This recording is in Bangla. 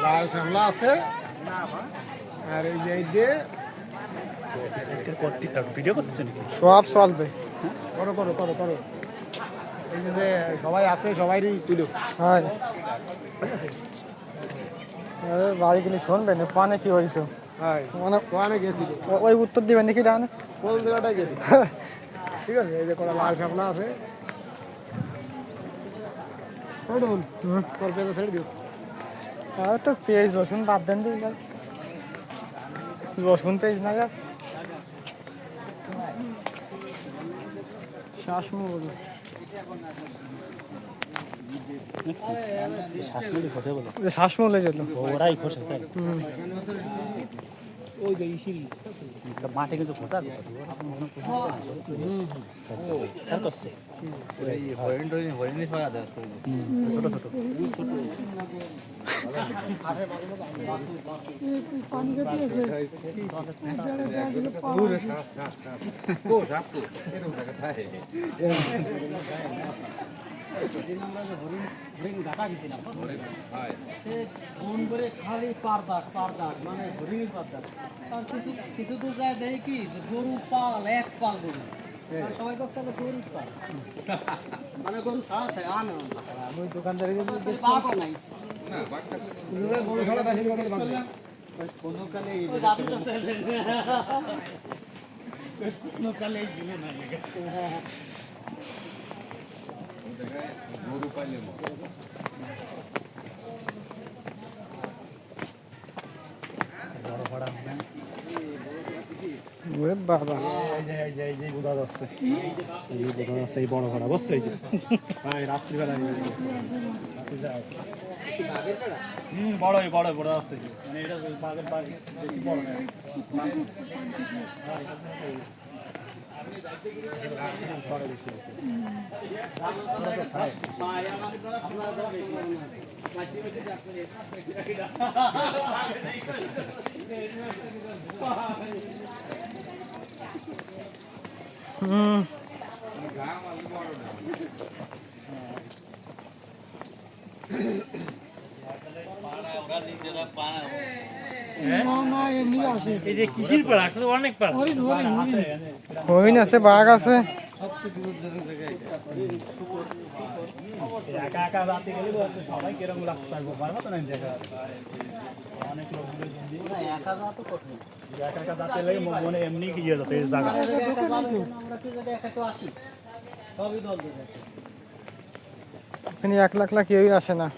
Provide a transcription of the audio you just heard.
লাল সামলা আছে আর এই যে ভিডিও করতেছেন সব চলবে। করো করো করো করো। এই যে সবাই আছে সবাইরই তুলো। হয় বাড়ি গেলে শুনবেন পানে কি হয়েছে হ্যাঁ ওখানে গেছিল ওই উত্তর দিবেন নাকি ডানে কোন জায়গাটায় গেছিল। ঠিক আছে এই যে কটা লাল সামলা আছে। তোর পেঁচা ছেড়ে দিও। আর তো পেঁয়াজ রসুন বাদ দেন দিই রসুন পেঁয়াজ না যাক শ্বাসমূল শ্বাসমূল যেত ওরাই খোসা তাই ওই যে ইসিরি মাঠে কিন্তু খোসা খালি পারদাক পারদাক মানে হরিণী পারদাক আর কিছু দূর যায় দেখি কি গরু পাল এক পাল গরু সবাই করছে গরু পাল মানে গরু ছাড়া থাকে আনে ওই দোকানদারি বাঘও নাই গরু ছাড়া বেশি কথা বাংলা কোনো কালে দাদু তো ছেলে কোনো কালে ছিল না গরু পাইলে বাবা এই বোঝা যাচ্ছে এই বড় ভাড়া বসছে এই যে ভাই রাত্রিবেলা বড়ই বড় বড় আছে মানে এটা বাঘের বাঘ বেশি বড় না হরিণ আছে বাঘ আছে একা একা রাতে গেলে সবাই কিরকম লাগতে পারবো পারবো তো না জায়গা অনেক লোক একা যাওয়া তো কঠিন একা একা রাতে লাগে মনে এমনি কি যেত এই জায়গা আমরা কি যদি একা তো আসি সবই দল দিয়ে এখানে 1,00,000 কেউই আসে না